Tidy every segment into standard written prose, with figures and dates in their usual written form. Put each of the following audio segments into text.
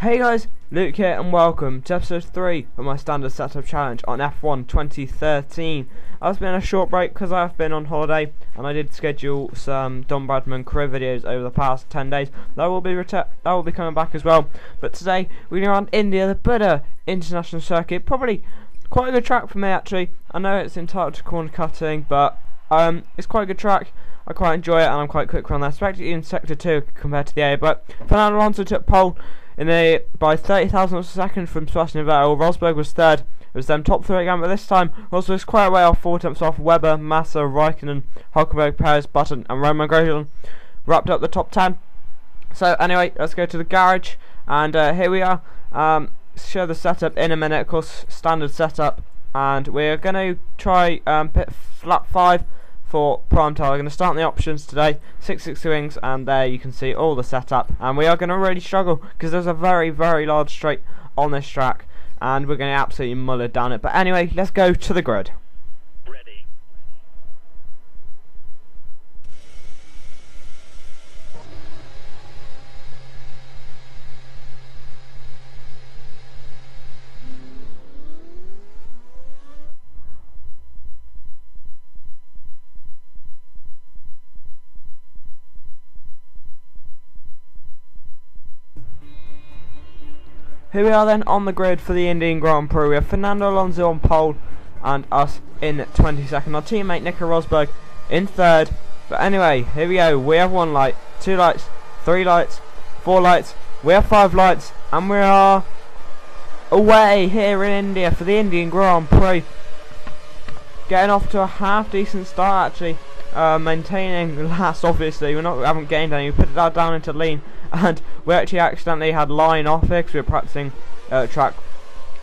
Hey guys, Luke here and welcome to episode 3 of my standard setup challenge on F1 2013. I've been a short break because I've been on holiday and I did schedule some Don Bradman career videos over the past 10 days. That will be coming back as well. But today we're going around India, the Buddha International Circuit. Probably quite a good track for me actually. I know it's entitled to corner cutting, but it's quite a good track. I quite enjoy it and I'm quite quick around there, especially in sector 2 compared to the A. But Fernando Alonso took pole by 30,000 of a second from Sebastian Vettel. Rosberg was third. It was them top 3 again, but this time Rosberg was quite a way off, 4 attempts off. Webber, Massa, Raikkonen, Hulkenberg, Perez, Button and Roman Grosjean wrapped up the top 10. So anyway, let's go to the garage and here we are. Show the setup in a minute, of course, standard setup, and we're going to try pit lap 5 for prime time. We're going to start on the options today, 660 wings, and there you can see all the setup. And we are going to really struggle because there's a very large straight on this track, and we're going to absolutely muller down it. But anyway, let's go to the grid. Here we are then on the grid for the Indian Grand Prix. We have Fernando Alonso on pole and us in 22nd. Our teammate Nico Rosberg in 3rd. But anyway, here we go. We have 1 light, 2 lights, 3 lights, 4 lights. We have 5 lights and we are away here in India for the Indian Grand Prix. Getting off to a half decent start actually. Maintaining last, obviously. We haven't gained any. We put it down into lean, and we actually accidentally had line off here because we were practicing track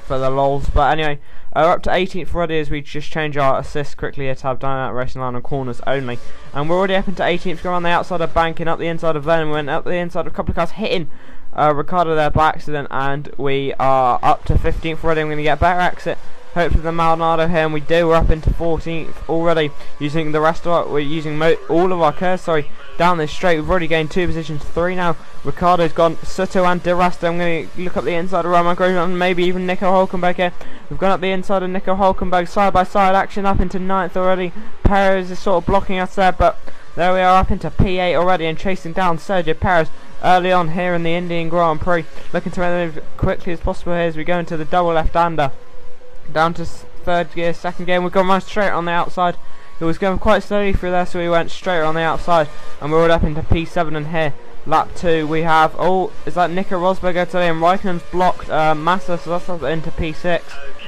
for the lols. But anyway, we're up to 18th already as we just change our assist quickly here to have down that racing line on corners only. And we're already up into 18th, going on the outside of banking, up the inside of Vernon, went up the inside of a couple of cars, hitting Ricardo there by accident, and we are up to 15th already. I'm going to get a better exit, hopefully the Maldonado here, and we do. We're up into 14th already, using the rest of our, we're using all of our curves, down this straight. We've already gained 2 positions, 3 now. Ricardo's gone, Soto and De Rasta. I'm going to look up the inside of Roman Grosjean and maybe even Nico Hulkenberg here. We've gone up the inside of Nico Hulkenberg, side by side action, up into 9th already. Perez is sort of blocking us there, but there we are up into P8 already and chasing down Sergio Perez early on here in the Indian Grand Prix. Looking to move quickly as possible here as we go into the double left-hander. Down to 3rd gear, 2nd gear, and we've gone right straight on the outside. It was going quite slowly through there, so we went straight on the outside, and we're all up into P7. And here, lap 2, we have, is that Nico Rosberg today, and Raikkonen's blocked Massa, so that's up into P6.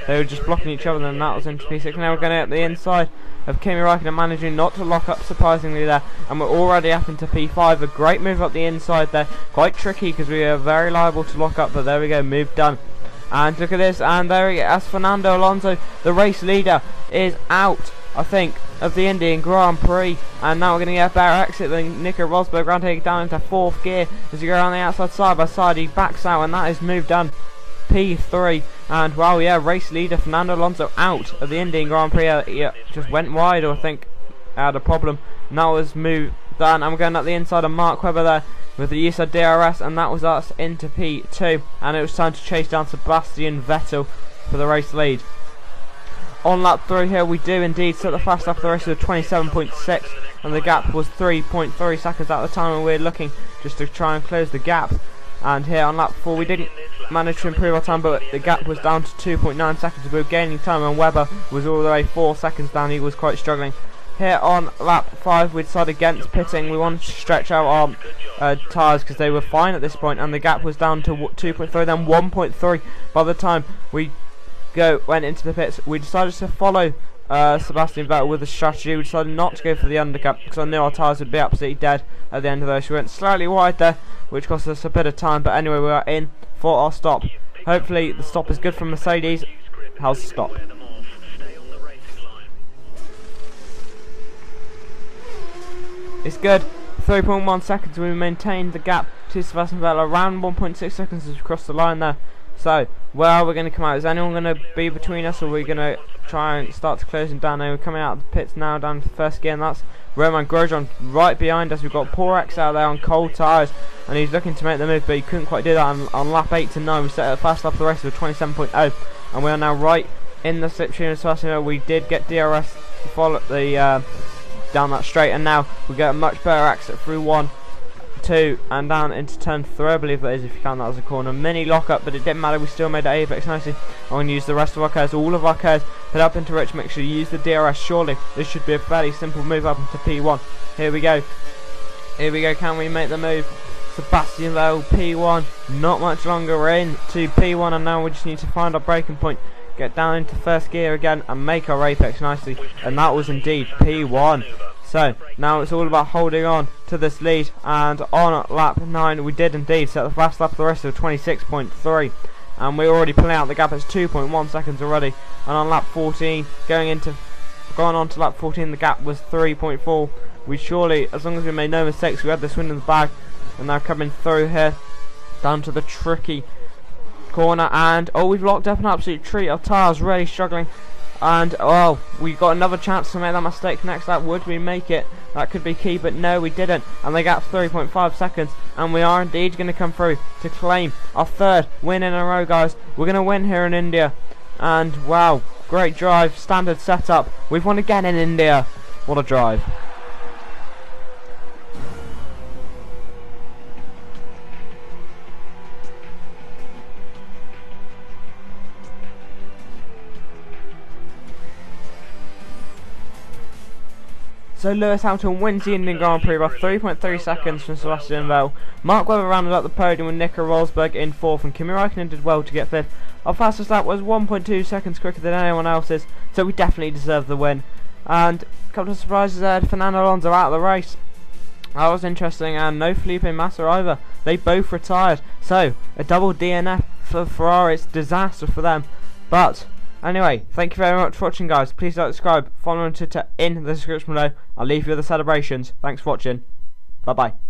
They were just blocking each other, and that was into P6. Now we're going to get the inside of Kimi Raikkonen, managing not to lock up surprisingly there, and we're already up into P5. A great move up the inside there, quite tricky because we are very liable to lock up, but there we go, move done. And look at this, and there we go, as Fernando Alonso, the race leader, is out, I think, of the Indian Grand Prix. And now we're going to get a better exit than Nico Rosberg, around taking down into 4th gear. As you go around the outside side by side, he backs out, and that is moved done. P3, and wow, yeah, race leader Fernando Alonso out of the Indian Grand Prix. Yeah, just went wide, or I think had a problem. And that was moved done. And we're going up the inside of Mark Webber there with the use of DRS, and that was us into P2, and it was time to chase down Sebastian Vettel for the race lead. On lap 3 here, we do indeed set the fast lap of the race with 27.6, and the gap was 3.3 seconds at the time, and we're looking just to try and close the gap. And here on lap 4, we didn't manage to improve our time, but the gap was down to 2.9 seconds. We were gaining time, and Webber was all the way 4 seconds down. He was quite struggling. Here on lap 5, we decided against pitting. We wanted to stretch out our tyres because they were fine at this point, and the gap was down to 2.3, then 1.3 by the time we went into the pits. We decided to follow Sebastian Vettel with a strategy. We decided not to go for the undercut because I knew our tyres would be absolutely dead at the end of those. We went slightly wide there, which cost us a bit of time, but anyway, we are in for our stop. Hopefully the stop is good from Mercedes. How's the stop? It's good. 3.1 seconds. We maintained the gap to Sebastian Vettel around 1.6 seconds as we crossed the line there. So, where are we going to come out? Is anyone going to be between us, or are we going to try and start to close him down. We're coming out of the pits now down to the first gear, and that's Roman Grosjean right behind us. We've got Poor X out there on cold tyres, and he's looking to make the move, but he couldn't quite do that on lap 8 to 9. We set a fast lap of the race of 27.0, and we are now right in the slipstream of Sebastian. We did get DRS to follow the down that straight, and now we get a much better exit through 1, 2 and down into turn 3, I believe that is, if you count that as a corner. Mini lockup, but it didn't matter, we still made it apex nicely. I'm going to use the rest of our cars, all of our cars, put up into rich, make sure you use the DRS. Surely this should be a fairly simple move up into P1. Here we go, can we make the move? Sebastian Vettel, P1, not much longer, we're in to P1, and now we just need to find our braking point, get down into first gear again and make our apex nicely, and that was indeed P1. So now it's all about holding on to this lead, and on lap 9 we did indeed set the fast lap of the rest of 26.3, and we're already pulling out the gap. It's 2.1 seconds already, and on lap 14 going on to lap 14 the gap was 3.4. we surely, as long as we made no mistakes, we had this win in the bag. And now coming through here down to the tricky corner, and oh, we've locked up an absolute treat. Our tyres really struggling, and oh, we got another chance to make that mistake next lap. Would we make it? That could be key, but no, we didn't, and they got 3.5 seconds, and we are indeed going to come through to claim our 3rd win in a row, guys. We're going to win here in India, and wow, great drive, standard setup. We've won again in India. What a drive. So Lewis Hamilton wins the Indian Grand Prix by 3.3 seconds from Sebastian Vettel. Mark Webber rounded up the podium with Nico Rosberg in 4th, and Kimi Raikkonen did well to get 5th. Our fastest lap was 1.2 seconds quicker than anyone else's, so we definitely deserve the win. And a couple of surprises there, Fernando Alonso out of the race. That was interesting, and no Felipe Massa either. They both retired, so a double DNF for Ferrari. It's a disaster for them. But anyway, thank you very much for watching, guys. Please like, subscribe, follow me on Twitter in the description below. I'll leave you with the celebrations. Thanks for watching. Bye bye.